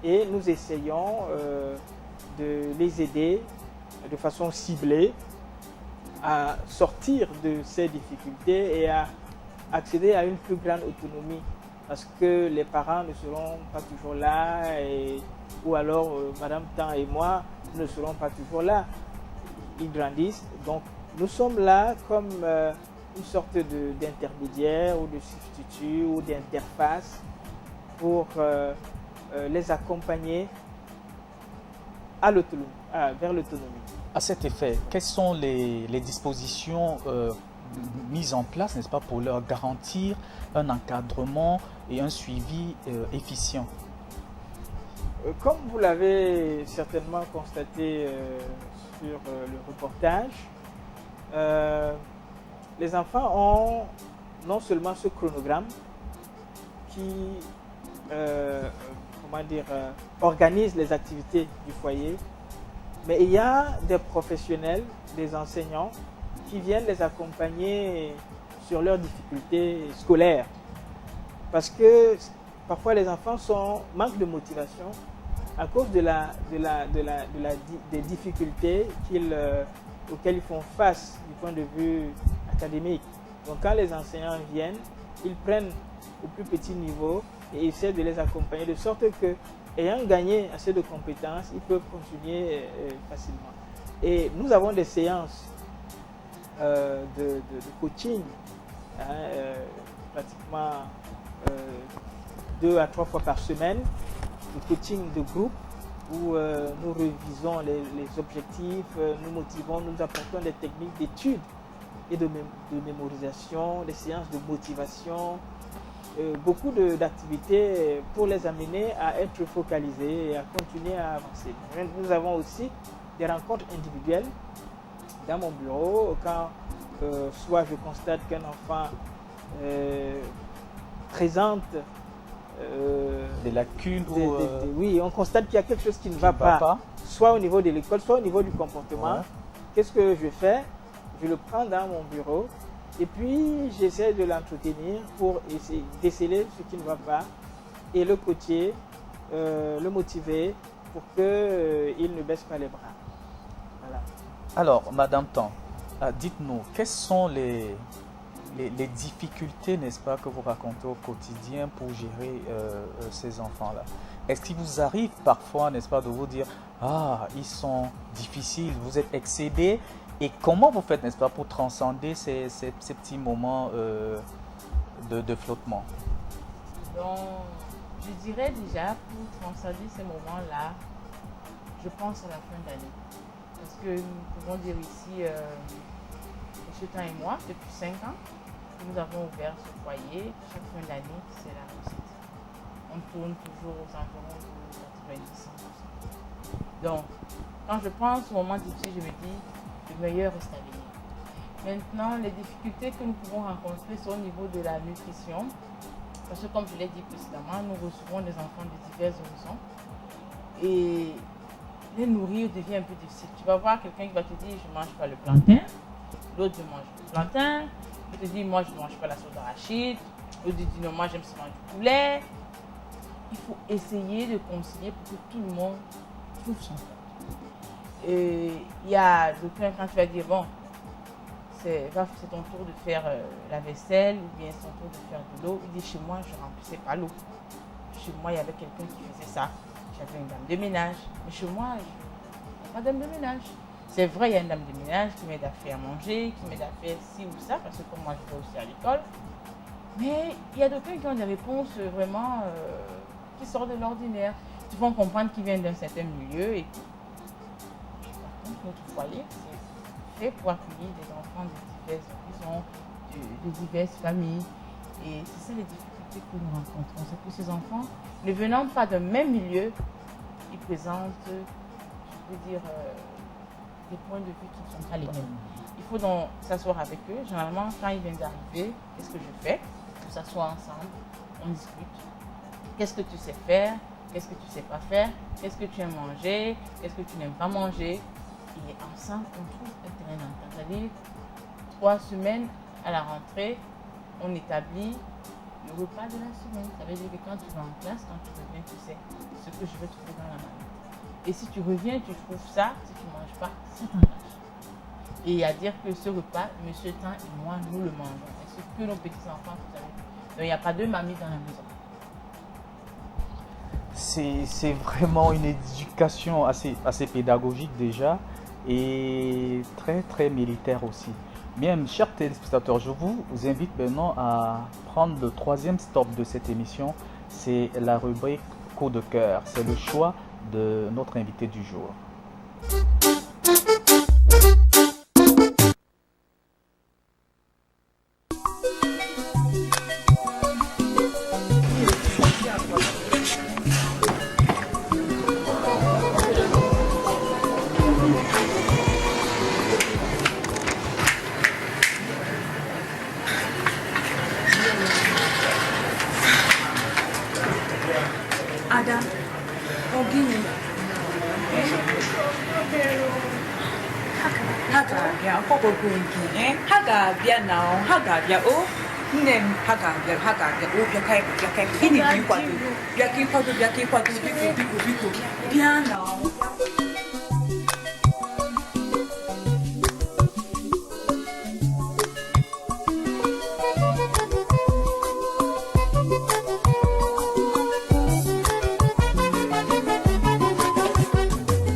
et nous essayons de les aider de façon ciblée à sortir de ces difficultés et à accéder à une plus grande autonomie. Parce que les parents ne seront pas toujours là, ou alors Madame Tan et moi ne serons pas toujours là. Ils grandissent, donc nous sommes là comme une sorte d'intermédiaire ou de substitut ou d'interface pour les accompagner à l'autonomie, vers l'autonomie. À cet effet, quelles sont les dispositions mises en place, n'est-ce pas, pour leur garantir un encadrement et un suivi efficient? Comme vous l'avez certainement constaté sur le reportage, les enfants ont non seulement ce chronogramme qui organise les activités du foyer, mais il y a des professionnels, des enseignants qui viennent les accompagner sur leurs difficultés scolaires. Parce que parfois les enfants manquent de motivation à cause des difficultés auxquelles ils font face du point de vue académique. Donc quand les enseignants viennent, ils prennent au plus petit niveau et essaient de les accompagner de sorte que, ayant gagné assez de compétences, ils peuvent continuer facilement. Et nous avons des séances de coaching, pratiquement 2 à 3 fois par semaine, de coaching de groupe où nous révisons les objectifs, nous motivons, nous apportons des techniques d'étude et de mémorisation, des séances de motivation, beaucoup d'activités pour les amener à être focalisés et à continuer à avancer. Nous avons aussi des rencontres individuelles dans mon bureau quand soit je constate qu'un enfant présente des lacunes oui, on constate qu'il y a quelque chose qui ne va pas, soit au niveau de l'école, soit au niveau du comportement. Ouais. Qu'est-ce que je fais? Je le prends dans mon bureau et puis j'essaie de l'entretenir pour essayer de déceler ce qui ne va pas et le coacher, le motiver pour qu'il ne baisse pas les bras. Voilà. Alors, Madame Tan, dites-nous, quelles sont les difficultés, n'est-ce pas, que vous racontez au quotidien pour gérer ces enfants-là? Est-ce qu'il vous arrive parfois, n'est-ce pas, de vous dire « Ah, ils sont difficiles, vous êtes excédés » et comment vous faites, n'est-ce pas, pour transcender ces petits moments de flottement? Donc, je dirais déjà, pour transcender ces moments-là, je pense à la fin d'année. Parce que nous pouvons dire ici, M. Tan et moi, depuis 5 ans, que nous avons ouvert ce foyer, chaque fin d'année, c'est la réussite. On tourne toujours aux environs de 90-100%. Donc, quand je pense au moment difficile, je me dis, le meilleur reste à venir. Maintenant, les difficultés que nous pouvons rencontrer sont au niveau de la nutrition. Parce que comme je l'ai dit précédemment, nous recevons des enfants de divers horizons. Et les nourrir devient un peu difficile. Tu vas voir quelqu'un qui va te dire, je ne mange pas le plantain. L'autre, je mange le plantain. Il te dit, moi, je ne mange pas la sauce d'arachide. L'autre dit, non, moi, j'aime seulement du poulet. Il faut essayer de concilier pour que tout le monde trouve son compte. Et il y a d'autres, quand tu vas dire, bon, c'est ton tour de faire la vaisselle ou bien c'est ton tour de faire de l'eau. Il dit, chez moi, je ne remplissais pas l'eau. Chez moi, il y avait quelqu'un qui faisait ça. J'avais une dame de ménage. Mais chez moi, je n'ai pas de dame de ménage. C'est vrai, il y a une dame de ménage qui m'aide à faire manger, qui m'aide à faire ci ou ça, parce que comme moi, je vais aussi à l'école. Mais il y a d'autres qui ont des réponses vraiment qui sortent de l'ordinaire. Tu vas comprendre qu'ils viennent d'un certain milieu. Et par contre, notre foyer, c'est fait pour accueillir des enfants de diverses horizons, de diverses familles. Et c'est ça les difficultés que nous rencontrons. C'est que ces enfants, ne venant pas d'un même milieu, ils présentent, je veux dire, des points de vue qui ne sont pas les mêmes. Il faut donc s'asseoir avec eux. Généralement, quand ils viennent d'arriver, qu'est-ce que je fais? On s'assoit ensemble, on discute. Qu'est-ce que tu sais faire? Qu'est-ce que tu ne sais pas faire? Qu'est-ce que tu aimes manger? Qu'est-ce que tu n'aimes pas manger? Et ensemble, on trouve un terrain d'entente. C'est-à-dire, 3 semaines à la rentrée, on établit le repas de la semaine. Ça veut dire que quand tu vas en classe, quand tu reviens, tu sais ce que je vais trouver dans la marmite. Et si tu reviens, tu trouves ça, si tu ne manges pas, ça t'engage. Et à dire que ce repas, monsieur Tan et moi, nous le mangeons. Et ce que nos petits-enfants, vous savez. Donc il n'y a pas de mamie dans la maison. C'est vraiment une éducation assez pédagogique déjà et très très militaire aussi. Bien, chers téléspectateurs, je vous invite maintenant à prendre le 3e stop de cette émission. C'est la rubrique Coup de cœur. C'est le choix de notre invité du jour. Ada, ogini. Ha ga-abịa ọkpọkpọ nke ha ga-abịa na ha ga-abịa o nne m ha ga-abịa o bịaka gịnị ka ịkwado bịaka ịkwado biko bịa na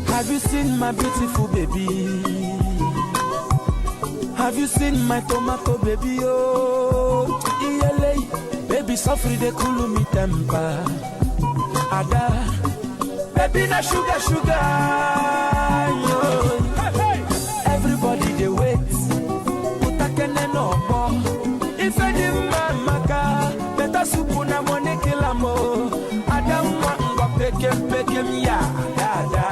Have you seen my beautiful baby? Have you seen my tomato baby? Oh, ELA, baby, suffer de cool me temper. Ada, baby, na sugar. Yo. Everybody they wait. Utakene no more. If any mama better soup na money kilamo. Ada mwa pekem ya. Ada.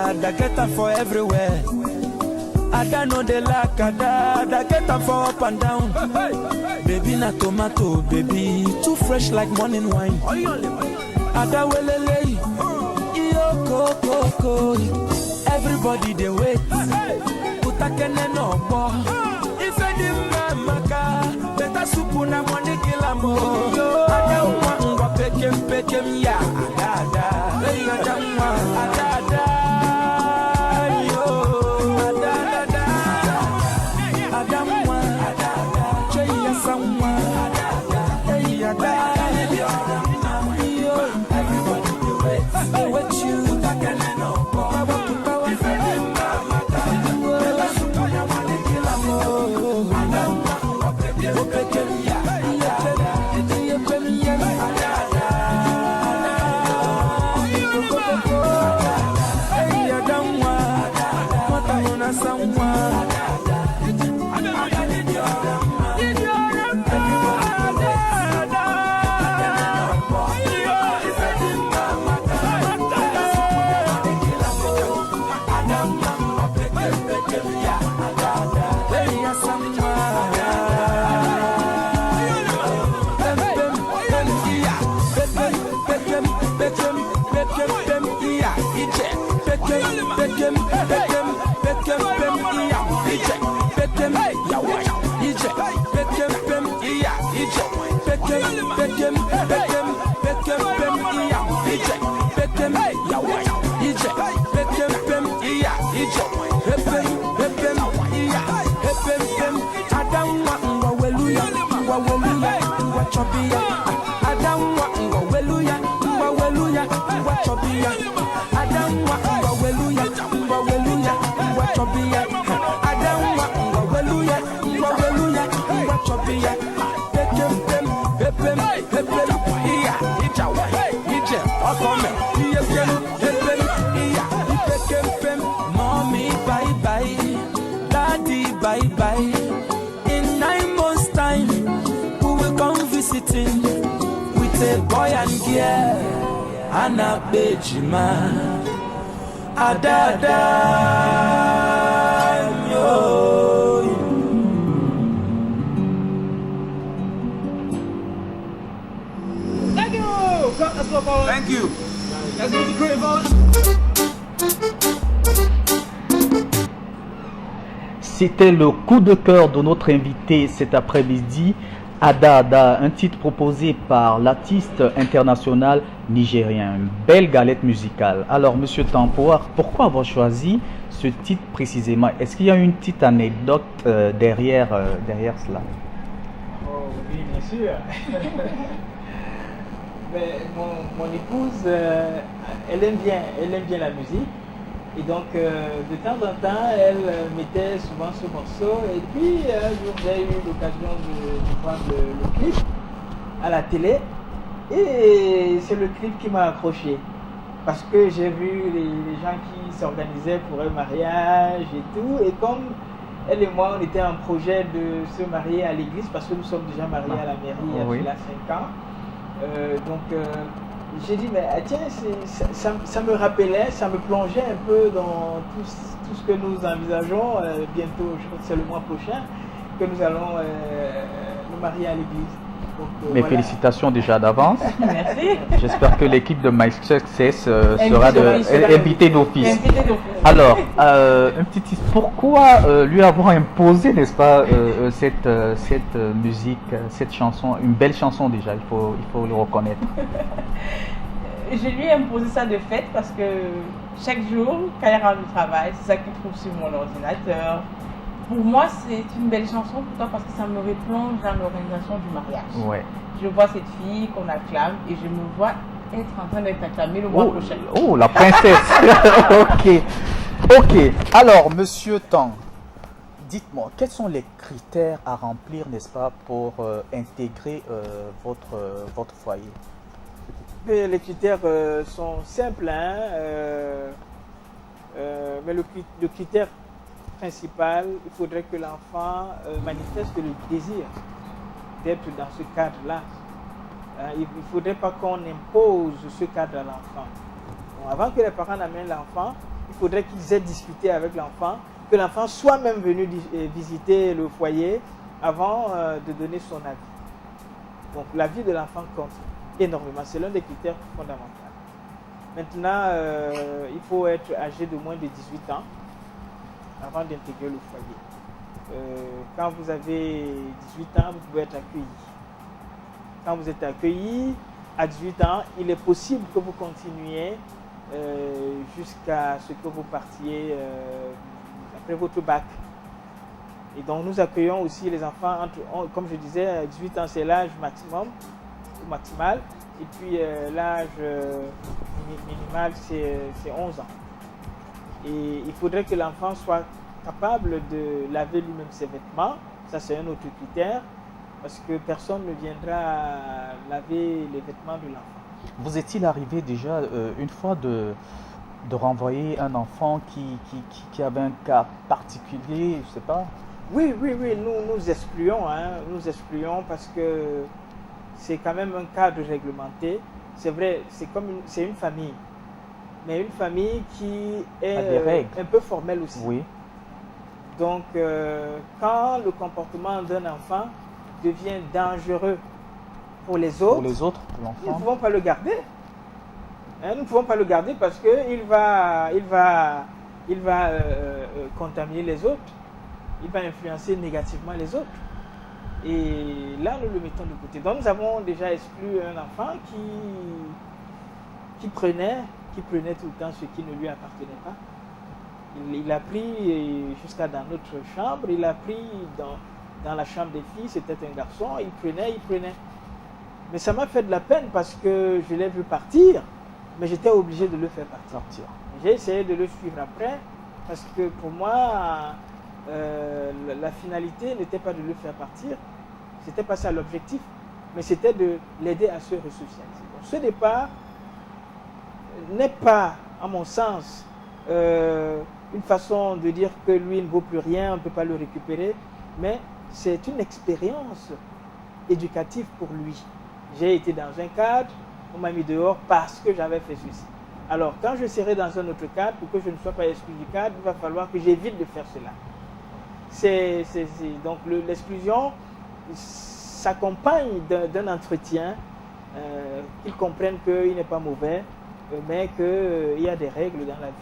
Ada get them for everywhere. Ada know they like Ada get them for up and down. Baby na tomato, baby too fresh like morning wine. Ada welele, iyo koko. Everybody they wait. Utakene no more. If any mama better soup na money kilamo. Ada umwa pekem ya. Ada. Ada weluya, wa chopia. Adamwa ngwa weluya, wa chopia. Adamwa ngwa weluya, wa chopia. Adamwa ngwa weluya, wa chopia. Pepem, iya, ijawa, ije, okome, iyepem, iya, ipekempem. Mommy, bye bye, daddy, bye bye. In 9 months' time, we will come visiting with a boy and girl, and a bejima, adada, yo. Thank you. That's what the great vote. C'était le coup de cœur de notre invité cet après-midi, Ada Ada, un titre proposé par l'artiste international nigérien, une belle galette musicale. Alors, Monsieur Tampoir, pourquoi avoir choisi ce titre précisément? Est-ce qu'il y a une petite anecdote derrière cela? Oh oui, bien sûr. Mais mon épouse, elle aime bien la musique. Et donc, de temps en temps, elle mettait souvent ce morceau. Et puis, un jour, j'ai eu l'occasion de voir le clip à la télé. Et c'est le clip qui m'a accroché. Parce que j'ai vu les gens qui s'organisaient pour un mariage et tout. Et comme elle et moi, on était en projet de se marier à l'église, parce que nous sommes déjà mariés à la mairie il y a déjà 5 ans. J'ai dit, mais tiens, ça me rappelait, ça me plongeait un peu dans tout ce que nous envisageons. Bientôt, je crois que c'est le mois prochain, que nous allons nous marier à l'église. Mes félicitations déjà d'avance. Merci. J'espère que l'équipe de My Success sera invitée d'office. Alors, un petit titre. Pourquoi lui avoir imposé, n'est-ce pas, cette musique, cette chanson, une belle chanson déjà, il faut le reconnaître. Je lui ai imposé ça de fait parce que chaque jour, quand il rentre du travail, c'est ça qu'il trouve sur mon ordinateur. Pour moi, c'est une belle chanson. Pourquoi? Parce que ça me replonge dans l'organisation du mariage. Ouais. Je vois cette fille qu'on acclame et je me vois être en train d'être acclamée le mois prochain. Oh, la princesse. Ok. Alors, Monsieur Tang, dites-moi, quels sont les critères à remplir, n'est-ce pas, pour intégrer votre foyer? Les critères sont simples, hein, mais le critère principal, il faudrait que l'enfant manifeste le désir d'être dans ce cadre-là. Il ne faudrait pas qu'on impose ce cadre à l'enfant. Avant que les parents n'amènent l'enfant, il faudrait qu'ils aient discuté avec l'enfant, que l'enfant soit même venu visiter le foyer avant de donner son avis. Donc l'avis de l'enfant compte énormément, c'est l'un des critères fondamentaux. Maintenant, il faut être âgé de moins de 18 ans avant d'intégrer le foyer. Quand vous avez 18 ans, vous pouvez être accueilli. Quand vous êtes accueilli à 18 ans, il est possible que vous continuiez jusqu'à ce que vous partiez après votre bac. Et donc nous accueillons aussi les enfants, comme je disais, 18 ans c'est l'âge maximum, ou maximal, et puis l'âge minimal c'est 11 ans. Et il faudrait que l'enfant soit capable de laver lui-même ses vêtements. Ça, c'est un autre critère, parce que personne ne viendra laver les vêtements de l'enfant. Vous est-il arrivé déjà une fois de renvoyer un enfant qui avait un cas particulier, je ne sais pas? Oui, nous excluons, nous excluons parce que c'est quand même un cadre réglementé. C'est vrai, c'est une famille. Mais une famille qui est un peu formelle aussi. Oui. Donc, quand le comportement d'un enfant devient dangereux pour les autres, nous ne pouvons pas le garder. Nous ne pouvons pas le garder parce qu'il va contaminer les autres. Il va influencer négativement les autres. Et là, nous le mettons de côté. Donc, nous avons déjà exclu un enfant qui prenait tout le temps ce qui ne lui appartenait pas. Il a pris jusqu'à dans notre chambre, il a pris dans la chambre des filles, c'était un garçon, il prenait. Mais ça m'a fait de la peine parce que je l'ai vu partir, mais j'étais obligé de le faire partir. J'ai essayé de le suivre après parce que pour moi, la finalité n'était pas de le faire partir, c'était pas ça l'objectif, mais c'était de l'aider à se resocialiser. Donc, ce départ n'est pas, à mon sens, une façon de dire que lui ne vaut plus rien, on ne peut pas le récupérer, mais c'est une expérience éducative pour lui. J'ai été dans un cadre, on m'a mis dehors parce que j'avais fait ceci. Alors, quand je serai dans un autre cadre, pour que je ne sois pas exclu du cadre, il va falloir que j'évite de faire cela. Donc, l'exclusion s'accompagne d'un entretien, qu'ils comprennent qu'il n'est pas mauvais, mais qu'il y a des règles dans la vie.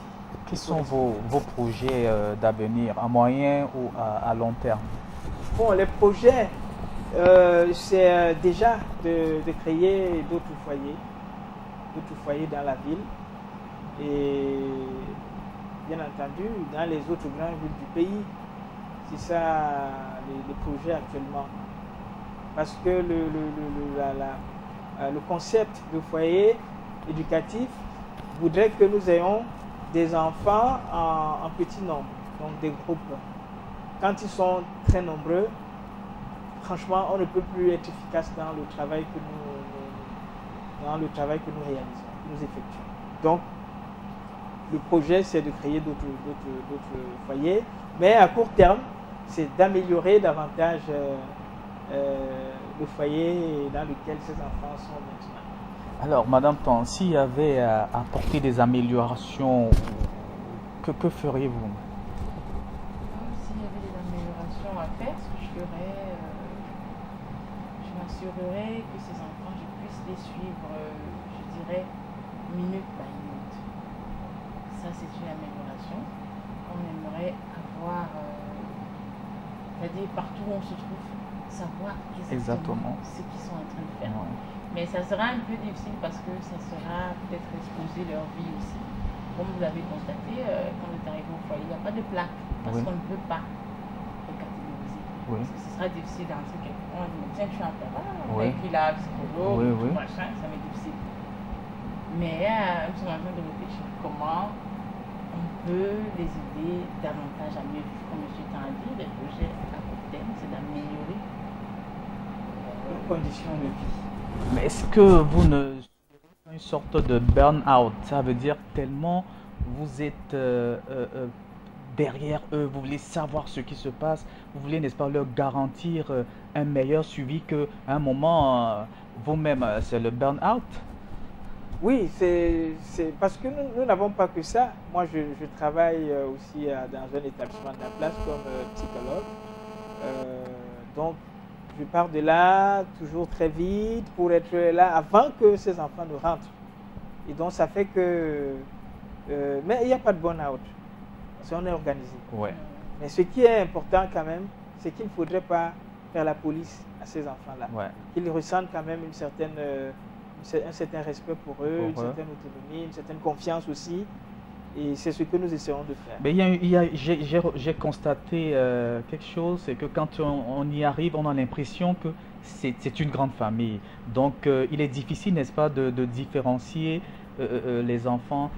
Quels sont vos projets d'avenir, à moyen ou à long terme? Bon, les projets, c'est déjà de créer d'autres foyers dans la ville et bien entendu dans les autres grandes villes du pays. C'est ça les projets actuellement. Parce que le concept de foyer éducatif voudrait que nous ayons des enfants en petit nombre, donc des groupes. Quand ils sont très nombreux, franchement, on ne peut plus être efficace dans le travail que nous réalisons, que nous effectuons. Donc, le projet, c'est de créer d'autres foyers, mais à court terme, c'est d'améliorer davantage le foyer dans lequel ces enfants sont maintenant. Alors, Madame Tan, s'il y avait à apporter des améliorations, que feriez-vous? S'il y avait des améliorations à faire, ce que je ferais, je m'assurerais que ces enfants, je puisse les suivre, je dirais, minute par minute. Ça, c'est une amélioration. On aimerait avoir, c'est-à-dire partout où on se trouve, savoir exactement ce qu'ils sont en train de faire. Ouais. Mais ça sera un peu difficile parce que ça sera peut-être exposer leur vie aussi. Comme vous l'avez constaté, quand vous êtes arrivé au foyer, il n'y a pas de plaque parce qu'on ne peut pas les catégoriser. Oui. Parce que ce sera difficile d'entrer quelqu'un. On va dire, tiens, tu es en papa, et puis là, psychologue, machin, ça va être difficile. Mais nous sommes en train de réfléchir comment on peut les aider davantage à mieux vivre. Comme je t'ai dit, le projet à court terme, c'est d'améliorer leurs conditions de vie. Mais est-ce que vous ne une sorte de burn-out? Ça veut dire tellement vous êtes derrière eux, vous voulez savoir ce qui se passe, vous voulez, n'est-ce pas, leur garantir un meilleur suivi qu'à un moment, vous-même, c'est le burn-out? Oui, c'est parce que nous n'avons pas que ça. Moi, je travaille aussi dans un établissement de la place comme psychologue. Donc, je pars de là toujours très vite pour être là avant que ces enfants ne rentrent. Et donc, ça fait que... mais il n'y a pas de burn-out. Parce qu'on est organisé. Ouais. Mais ce qui est important quand même, c'est qu'il ne faudrait pas faire la police à ces enfants-là. Ouais. Qu'ils ressentent quand même un certain respect pour eux, une certaine autonomie, une certaine confiance aussi. Et c'est ce que nous essayons de faire. Mais j'ai constaté quelque chose, c'est que quand on y arrive, on a l'impression que c'est une grande famille. Donc il est difficile, n'est-ce pas, de différencier les enfants.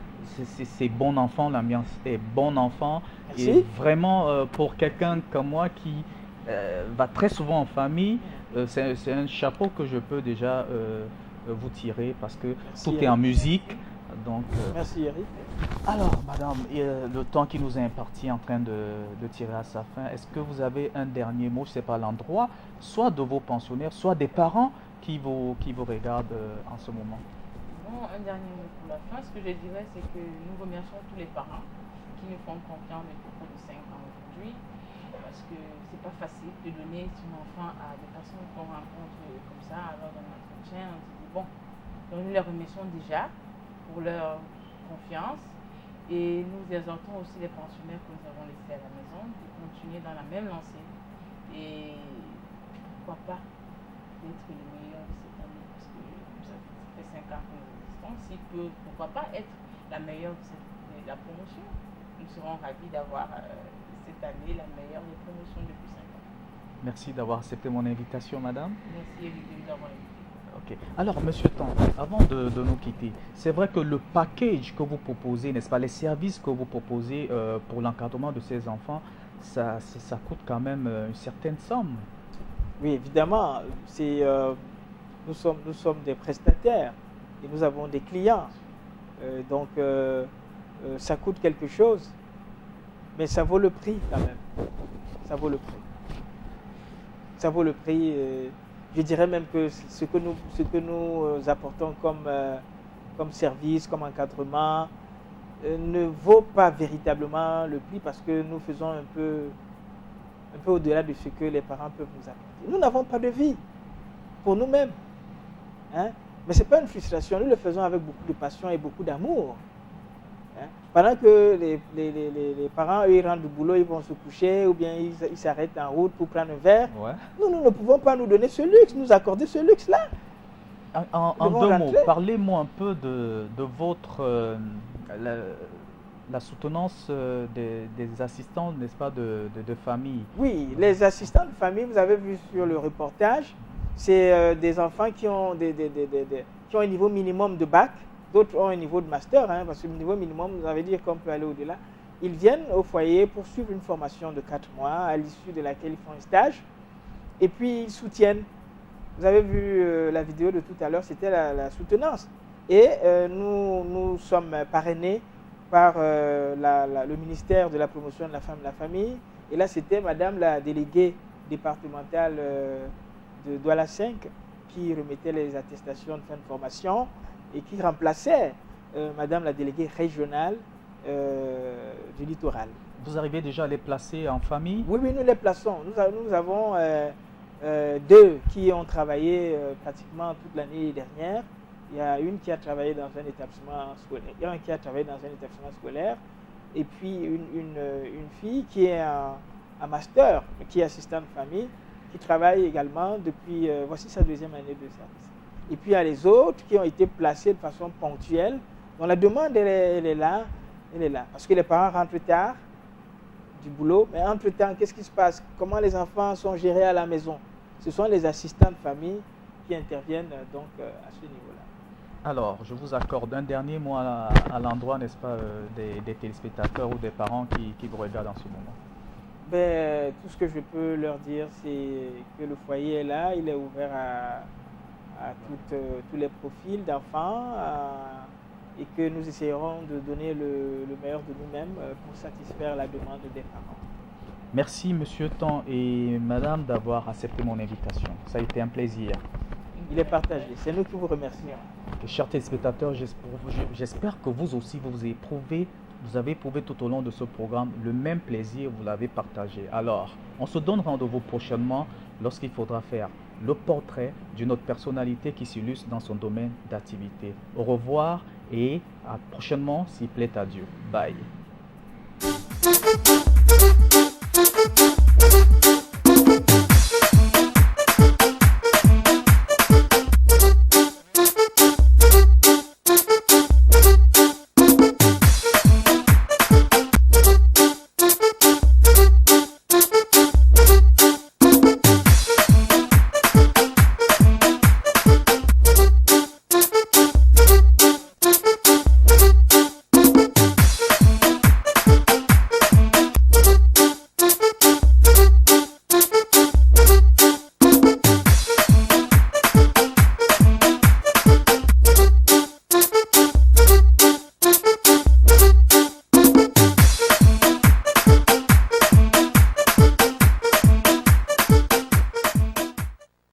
C'est bon enfant, l'ambiance est bon enfant. Merci. Et vraiment, pour quelqu'un comme moi qui va très souvent en famille, c'est un chapeau que je peux déjà vous tirer parce que tout est en musique. Donc, merci Eric. Alors, madame, le temps qui nous est imparti est en train de tirer à sa fin. Est-ce que vous avez un dernier mot, je ne sais pas l'endroit, soit de vos pensionnaires, soit des parents qui vous regardent en ce moment? Bon, un dernier mot pour la fin. Ce que je dirais, c'est que nous remercions tous les parents qui nous font confiance depuis près de 5 ans aujourd'hui. Parce que c'est pas facile de donner son enfant à des personnes qu'on rencontre comme ça, alors dans l'entretien, on se dit bon. Donc nous les remercions déjà pour leur confiance et nous exhortons aussi les pensionnaires que nous avons laissés à la maison de continuer dans la même lancée et pourquoi pas d'être le meilleur de cette année parce que ça fait 5 ans que nous existons, s'il peut pourquoi pas être la meilleure de la promotion. Nous serons ravis d'avoir cette année la meilleure des promotions depuis 5 ans. Merci d'avoir accepté mon invitation, madame. Merci Olivier d'avoir invité. Ok. Alors, monsieur Tan, avant de nous quitter, c'est vrai que le package que vous proposez, n'est-ce pas, les services que vous proposez pour l'encadrement de ces enfants, ça coûte quand même une certaine somme. Oui, évidemment, nous sommes des prestataires et nous avons des clients. Donc, ça coûte quelque chose, mais ça vaut le prix quand même. Ça vaut le prix. Ça vaut le prix. Je dirais même que ce que nous apportons comme service, comme encadrement, ne vaut pas véritablement le prix parce que nous faisons un peu au-delà de ce que les parents peuvent nous apporter. Nous n'avons pas de vie pour nous-mêmes. Hein? Mais ce n'est pas une frustration, nous le faisons avec beaucoup de passion et beaucoup d'amour. Hein? Pendant que les parents, eux, ils rentrent du boulot, ils vont se coucher ou bien ils s'arrêtent en route pour prendre un verre. Ouais. Nous ne pouvons pas nous donner ce luxe, nous accorder ce luxe-là. En deux mots, parlez-moi un peu de votre... la soutenance des assistants, n'est-ce pas, de famille. Oui, les assistants de famille, vous avez vu sur le reportage, c'est des enfants qui ont un niveau minimum de bac, d'autres ont un niveau de master, hein, parce que le niveau minimum, vous avez dit qu'on peut aller au-delà. Ils viennent au foyer pour suivre une formation de 4 mois, à l'issue de laquelle ils font un stage, et puis ils soutiennent. Vous avez vu la vidéo de tout à l'heure, c'était la soutenance. Et nous sommes parrainés par le ministère de la promotion de la femme et de la famille. Et là, c'était madame la déléguée départementale de Douala 5 qui remettait les attestations de fin de formation et qui remplaçait madame la déléguée régionale du littoral. Vous arrivez déjà à les placer en famille? Oui, nous les plaçons. Nous avons 2 qui ont travaillé pratiquement toute l'année dernière. Il y a une qui a travaillé dans un établissement scolaire. Il y a un qui a travaillé dans un établissement scolaire. Et puis une fille qui est en master, qui est assistante de famille, qui travaille également depuis, voici sa 2e année de service. Et puis il y a les autres qui ont été placés de façon ponctuelle. Donc la demande, elle est là. Parce que les parents rentrent tard du boulot. Mais entre-temps, qu'est-ce qui se passe? Comment les enfants sont gérés à la maison? Ce sont les assistants de famille qui interviennent donc à ce niveau-là. Alors, je vous accorde un dernier mot à l'endroit, n'est-ce pas, des téléspectateurs ou des parents qui vous regardent en ce moment. Ben, tout ce que je peux leur dire, c'est que le foyer est là, il est ouvert à tous les profils d'enfants et que nous essayerons de donner le meilleur de nous-mêmes pour satisfaire la demande des parents. Merci Monsieur Tan et Madame d'avoir accepté mon invitation. Ça a été un plaisir. Il est partagé. C'est nous qui vous remercions. Chers téléspectateurs, j'espère que vous aussi, vous avez éprouvé tout au long de ce programme le même plaisir, vous l'avez partagé. Alors, on se donne rendez-vous prochainement lorsqu'il faudra faire le portrait d'une autre personnalité qui s'illustre dans son domaine d'activité. Au revoir et à prochainement, s'il plaît à Dieu. Bye.